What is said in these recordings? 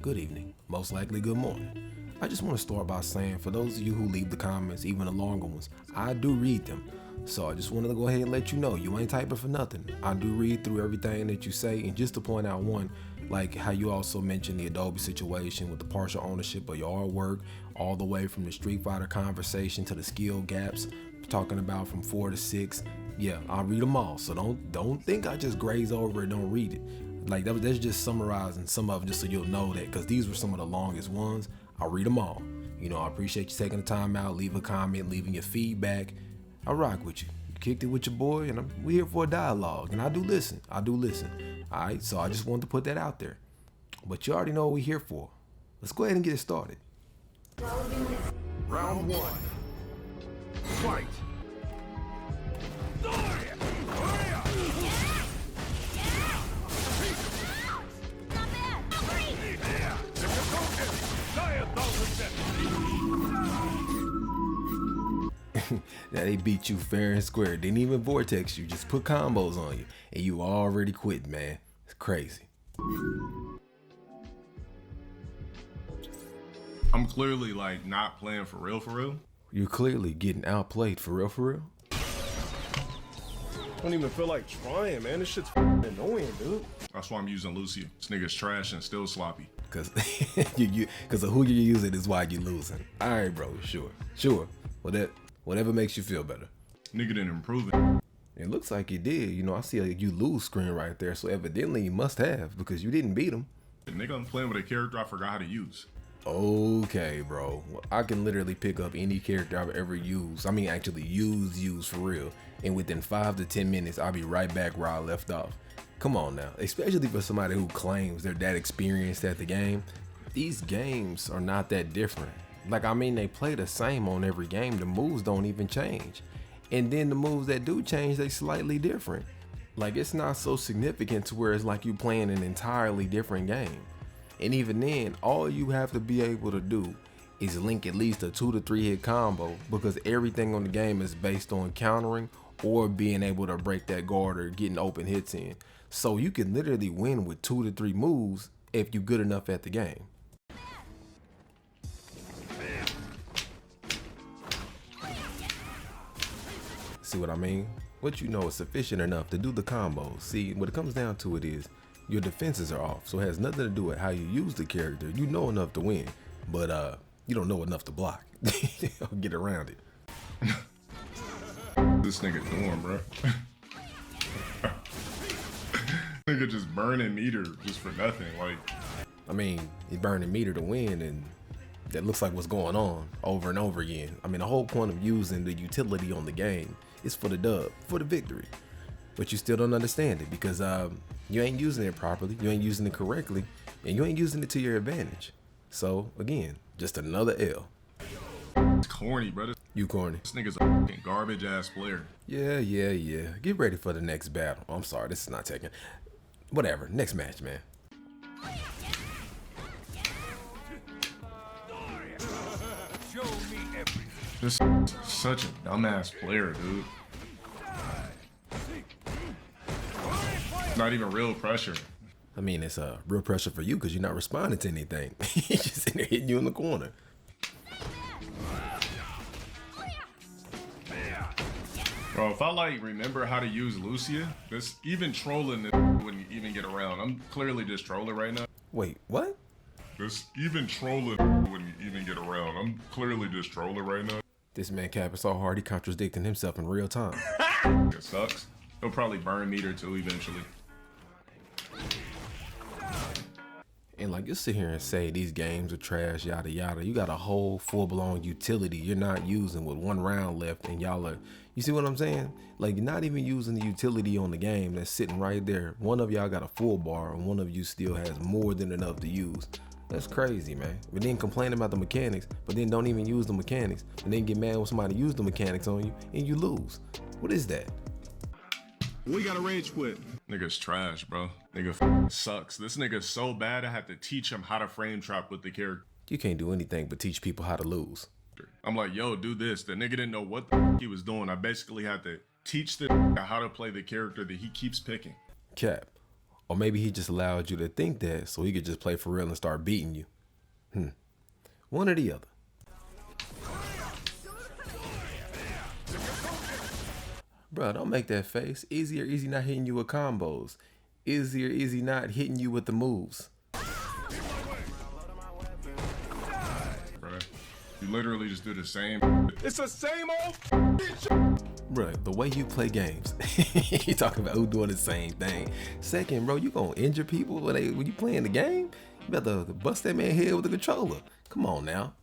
good evening, most likely good morning. I just want to start by saying, for those of you who leave the comments, even the longer ones, I do read them. So I just wanted to go ahead and let you know, you ain't typing for nothing. I do read through everything that you say, and just to point out one, like how you also mentioned the Adobe situation with the partial ownership of your artwork, all the way from the Street Fighter conversation to the skill gaps, talking about from 4 to 6. Yeah, I read them all, so don't think I just graze over it, don't read it. Like that's just summarizing some of them just so you'll know that, because these were some of the longest ones. I read them all. You know, I appreciate you taking the time out, leave a comment, leaving your feedback. I rock with you. You kicked it with your boy, and we here for a dialogue, and I do listen. All right, so I just wanted to put that out there. But you already know what we're here for. Let's go ahead and get it started. Round 1. Fight. Now they beat you fair and square. Didn't even vortex you, just put combos on you, and you already quit, man. It's crazy. I'm clearly like not playing for real. You're clearly getting outplayed for real. I don't even feel like trying, man. This shit's annoying, dude. That's why I'm using Lucia. This nigga's trash and still sloppy. Cause cause of who you're using is why you're losing. All right, bro. Sure. Well, whatever makes you feel better. Nigga didn't improve it. It looks like you did. You know, I see a you lose screen right there. So evidently you must have, because you didn't beat him. The nigga, I'm playing with a character I forgot how to use. Okay, bro. Well, I can literally pick up any character I've ever used. I mean, actually use for real. And within 5 to 10 minutes, I'll be right back where I left off. Come on now, especially for somebody who claims they're that experienced at the game. These games are not that different. Like, I mean, they play the same on every game. The moves don't even change. And then the moves that do change, they slightly different. Like, it's not so significant to where it's like you playing an entirely different game. And even then, all you have to be able to do is link at least a 2 to 3 hit combo, because everything on the game is based on countering or being able to break that guard or getting open hits in. So you can literally win with 2 to 3 moves if you're good enough at the game. See what I mean? What you know is sufficient enough to do the combos. See, what it comes down to it is your defenses are off, so it has nothing to do with how you use the character. You know enough to win, but you don't know enough to block. Get around it. This nigga doing, bro. Nigga just burning meter just for nothing. Like, I mean, he's burning meter to win, and that looks like what's going on over and over again. I mean, the whole point of using the utility on the game is for the dub, for the victory. But you still don't understand it because you ain't using it properly, you ain't using it correctly, and you ain't using it to your advantage. So again, just another L. it's corny, brother. You corny. This nigga's a fucking garbage ass player. Yeah. Get ready for the next battle. I'm sorry, this is not taking. Whatever, next match, man. This such a dumbass player, dude. Not even real pressure. I mean, it's real pressure for you because you're not responding to anything. He's just sitting there hitting you in the corner. Bro, if I like remember how to use Lucia, this even trolling this wouldn't even get around. I'm clearly just trolling right now. Wait, what? This even trolling wouldn't even get around. I'm clearly just trolling right now. This man capping so hard he contradicting himself in real time. It sucks. He'll probably burn meter too eventually. And like, you sit here and say these games are trash, yada yada. You got a whole full-blown utility you're not using with 1 round left, and y'all are, you see what I'm saying? Like, you're not even using the utility on the game that's sitting right there. One of y'all got a full bar, and one of you still has more than enough to use. That's crazy, man. But then complain about the mechanics, but then don't even use the mechanics, and then get mad when somebody use the mechanics on you, and you lose. What is that? We got a rage quit. Nigga's trash, bro. Nigga sucks. This nigga's so bad I had to teach him how to frame trap with the character. You can't do anything but teach people how to lose. I'm like, yo, do this. The nigga didn't know what the he was doing. I basically had to teach the how to play the character that he keeps picking. Cap. Or maybe he just allowed you to think that so he could just play for real and start beating you. One or the other. Bro, don't make that face. Easy or easy not hitting you with combos. Easy or easy not hitting you with the moves. You literally just do the same. It's the same old bitch. Bro, the way you play games, you talking about who doing the same thing. Second, bro, you gonna injure people when you playing the game? You about to bust that man head with the controller. Come on now.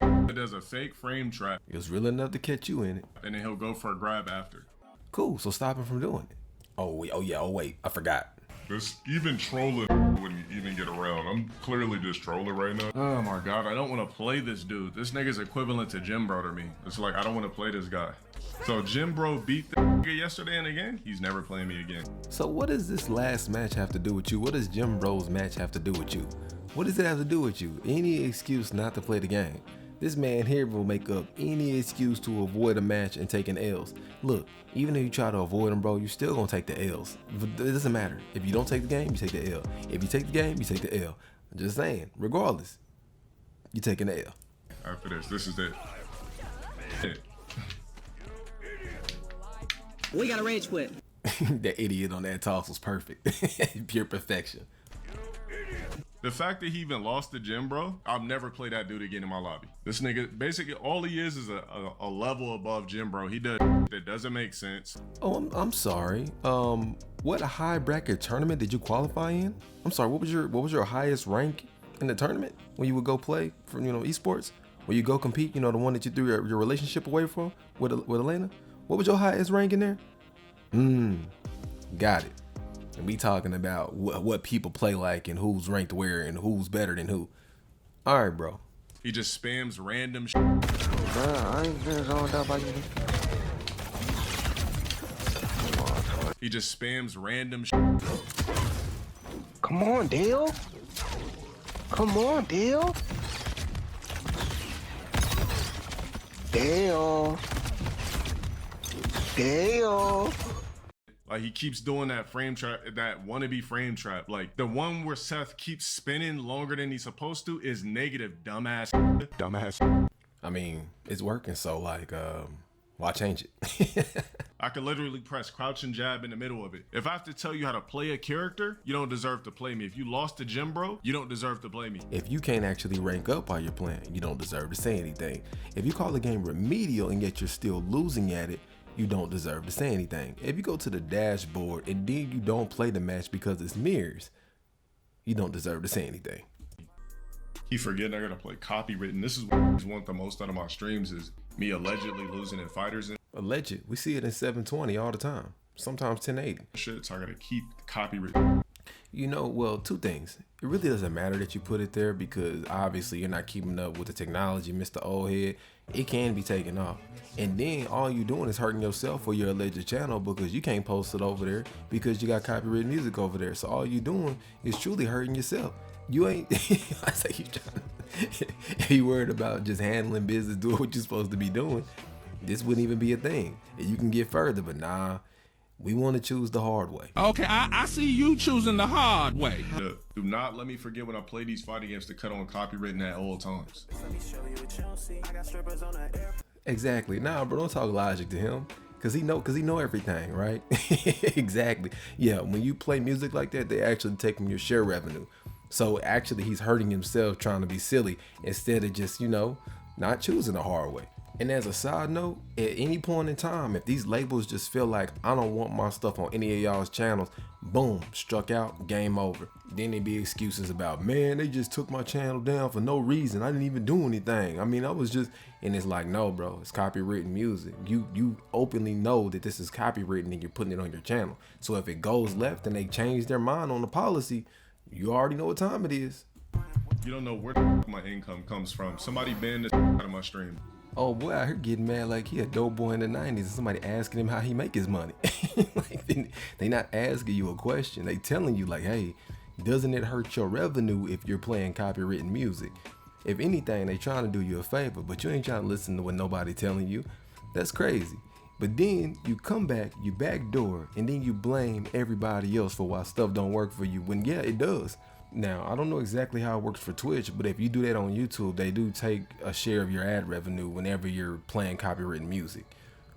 There's a fake frame trap. It was real enough to catch you in it. And then he'll go for a grab after. Cool, so stop him from doing it. Oh wait, I forgot. This even trolling wouldn't even get around. I'm clearly just trolling right now. Oh my god, I don't want to play this dude. This nigga's equivalent to Jim Bro to me. It's like, I don't want to play this guy. So Jim Bro beat the nigga yesterday and again, he's never playing me again. So what does this last match have to do with you? What does Jim Bro's match have to do with you? What does it have to do with you? Any excuse not to play the game. This man here will make up any excuse to avoid a match and taking L's. Look, even if you try to avoid them, bro, you're still gonna take the L's. It doesn't matter. If you don't take the game, you take the L. If you take the game, you take the L. I'm just saying, regardless, you're taking the L. After this is it. We got a rage quit. That idiot on that toss was perfect. Pure perfection. The fact that he even lost to Jim Bro, I'll never play that dude again in my lobby. This nigga, basically all he is a level above Jim Bro. He does that doesn't make sense. Oh, I'm sorry. What high bracket tournament did you qualify in? I'm sorry. What was your highest rank in the tournament when you would go play for esports? When you go compete, the one that you threw your relationship away from with Elena? What was your highest rank in there? Got it. And we talking about what people play like and who's ranked where and who's better than who. All right, bro. He just spams random shit. Bro, I ain't been zoned out by you. He just spams random shit. Come on, Dale. Come on, Dale. Dale. Dale. Like, he keeps doing that frame trap, that wannabe frame trap. Like, the one where Seth keeps spinning longer than he's supposed to is negative, dumbass. Dumbass. I mean, it's working, so like, why change it? I could literally press crouch and jab in the middle of it. If I have to tell you how to play a character, you don't deserve to play me. If you lost to Jim Bro, you don't deserve to play me. If you can't actually rank up while you're playing, you don't deserve to say anything. If you call the game remedial and yet you're still losing at it, you don't deserve to say anything. If you go to the dashboard and then you don't play the match because it's mirrors, you don't deserve to say anything. Keep forgetting I gotta play copywritten. This is what I want the most out of my streams, is me allegedly losing in fighters and Alleged. We see it in 720 all the time. Sometimes 1080. shit, so I gotta keep copywritten. Well, two things. It really doesn't matter that you put it there because obviously you're not keeping up with the technology, Mr. Old Head. It can be taken off. And then all you're doing is hurting yourself for your alleged channel because you can't post it over there because you got copyrighted music over there. So all you're doing is truly hurting yourself. You ain't, I say you trying to, if you worried about just handling business, doing what you're supposed to be doing, this wouldn't even be a thing. You can get further, but nah. We want to choose the hard way. Okay, I see you choosing the hard way. Do not let me forget when I play these fighting games to cut on copywritten at all times. Exactly. Nah, bro, don't talk logic to him. Cause he know everything, right? Exactly. Yeah, when you play music like that, they actually take from your share revenue. So actually he's hurting himself trying to be silly instead of just, not choosing the hard way. And as a side note, at any point in time, if these labels just feel like I don't want my stuff on any of y'all's channels, boom, struck out, game over. Then there be excuses about, man, they just took my channel down for no reason. I didn't even do anything. I mean, I was just, and it's like, no, bro, it's copywritten music. You openly know that this is copywritten and you're putting it on your channel. So if it goes left and they change their mind on the policy, you already know what time it is. You don't know where my income comes from. Somebody banned this out of my stream. Oh boy, I heard getting mad like he a dope boy in the 90s and somebody asking him how he make his money. Like they not asking you a question. They telling you like, hey, doesn't it hurt your revenue if you're playing copywritten music? If anything, they trying to do you a favor, but you ain't trying to listen to what nobody telling you. That's crazy. But then you come back, you backdoor, and then you blame everybody else for why stuff don't work for you, when yeah, it does. Now, I don't know exactly how it works for Twitch, but if you do that on YouTube, they do take a share of your ad revenue whenever you're playing copywritten music.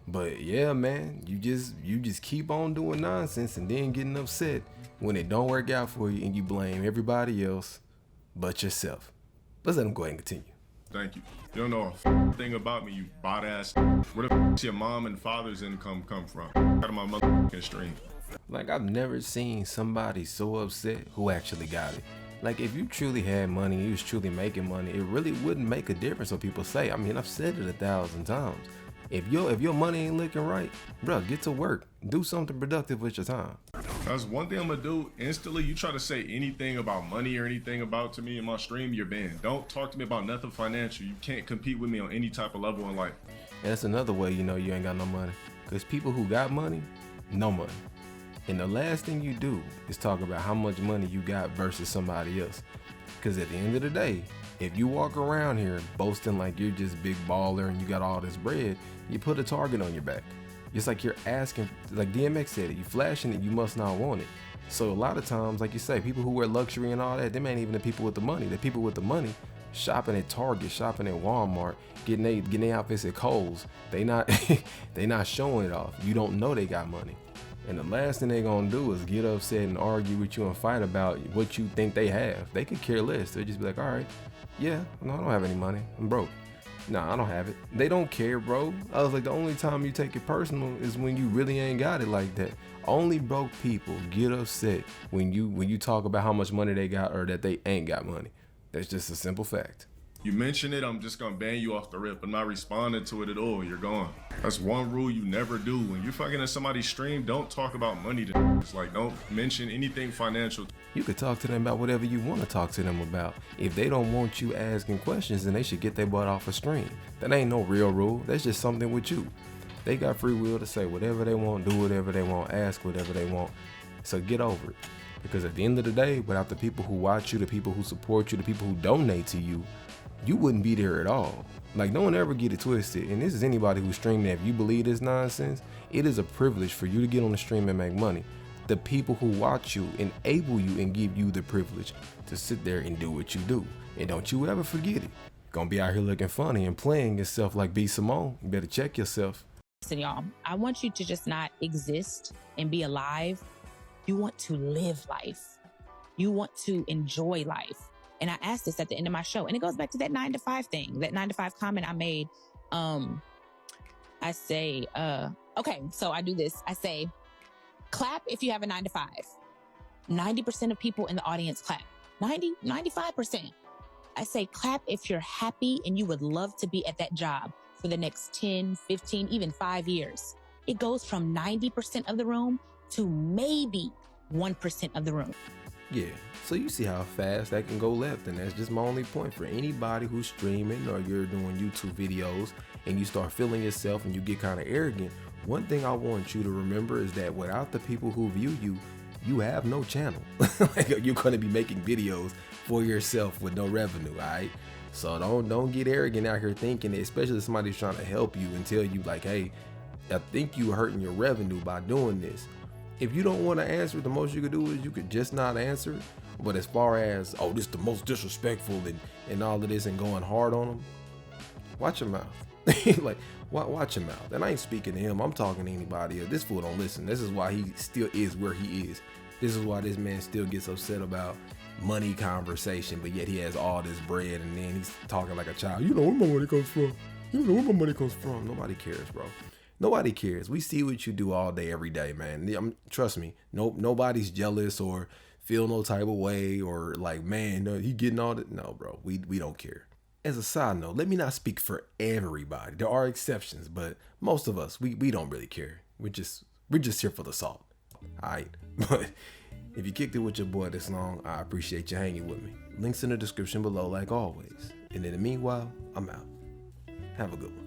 But yeah, man, you just keep on doing nonsense and then getting upset when it don't work out for you, and you blame everybody else but yourself. Let's let them go ahead and continue. Thank you. You don't know a thing about me, you bot ass. Where the f your mom and father's income come from? Out of my motherfucking stream. Like, I've never seen somebody so upset who actually got it. Like, if you truly had money, you was truly making money, it really wouldn't make a difference what people say. I mean, I've said it 1,000 times. If your money ain't looking right, bro, get to work. Do something productive with your time. That's one thing I'm gonna do. Instantly, you try to say anything about money or anything about to me in my stream, you're banned. Don't talk to me about nothing financial. You can't compete with me on any type of level in life. And that's another way you know you ain't got no money. Because people who got money, no money. And the last thing you do is talk about how much money you got versus somebody else. Because at the end of the day, if you walk around here boasting like you're just big baller and you got all this bread, you put a target on your back. It's like you're asking, like DMX said it, you flashing it, you must not want it. So a lot of times, like you say, people who wear luxury and all that, them ain't even the people with the money. The people with the money shopping at Target, shopping at Walmart, getting their outfits at Kohl's. They not showing it off. You don't know they got money. And the last thing they gonna do is get upset and argue with you and fight about what you think they have. They could care less. They'll just be like, all right, yeah, no, I don't have any money. I'm broke. Nah, I don't have it. They don't care, bro. I was like, the only time you take it personal is when you really ain't got it like that. Only broke people get upset when you talk about how much money they got or that they ain't got money. That's just a simple fact. You mention it, I'm just gonna ban you off the rip. I'm not responding to it at all. You're gone. That's one rule you never do. When you're fucking in somebody's stream, don't talk about money to it's like, don't mention anything financial. You could talk to them about whatever you want to talk to them about. If they don't want you asking questions, then they should get their butt off a stream. That ain't no real rule. That's just something with you. They got free will to say whatever they want, do whatever they want, ask whatever they want. So get over it. Because at the end of the day, without the people who watch you, the people who support you, the people who donate to you, you wouldn't be there at all. Like, don't ever get it twisted. And this is anybody who's streaming. If you believe this nonsense, it is a privilege for you to get on the stream and make money. The people who watch you enable you and give you the privilege to sit there and do what you do. And don't you ever forget it. Gonna be out here looking funny and playing yourself like B. Simone. You better check yourself. Listen, y'all, I want you to just not exist and be alive. You want to live life. You want to enjoy life. And I asked this at the end of my show, and it goes back to that 9 to 5 thing, that 9 to 5 comment I made. I say, okay, so I do this. I say, clap if you have a 9 to 5. 90% of people in the audience clap. 95%. I say, clap if you're happy and you would love to be at that job for the next 10, 15, even 5 years. It goes from 90% of the room to maybe 1% of the room. Yeah, so you see how fast that can go left, and that's just my only point for anybody who's streaming or you're doing YouTube videos and you start feeling yourself and you get kind of arrogant. One thing I want you to remember is that without the people who view you, you have no channel. Like, you're gonna be making videos for yourself with no revenue, all right? So don't get arrogant out here thinking that, especially if somebody's trying to help you and tell you like, hey, I think you're hurting your revenue by doing this. If you don't want to answer, the most you could do is you could just not answer. But as far as, oh, this is the most disrespectful and all of this and going hard on them, watch your mouth. Like, watch your mouth. And I ain't speaking to him. I'm talking to anybody else. This fool don't listen. This is why he still is where he is. This is why this man still gets upset about money conversation, but yet he has all this bread and then he's talking like a child. You know where my money comes from. You know where my money comes from. Nobody cares, bro. Nobody cares. We see what you do all day, every day, man. Trust me, nobody's jealous or feel no type of way or like, man, no, he getting all that. No, bro, we don't care. As a side note, let me not speak for everybody. There are exceptions, but most of us, we don't really care. We're just here for the salt. All right. But if you kicked it with your boy this long, I appreciate you hanging with me. Links in the description below, like always. And in the meanwhile, I'm out. Have a good one.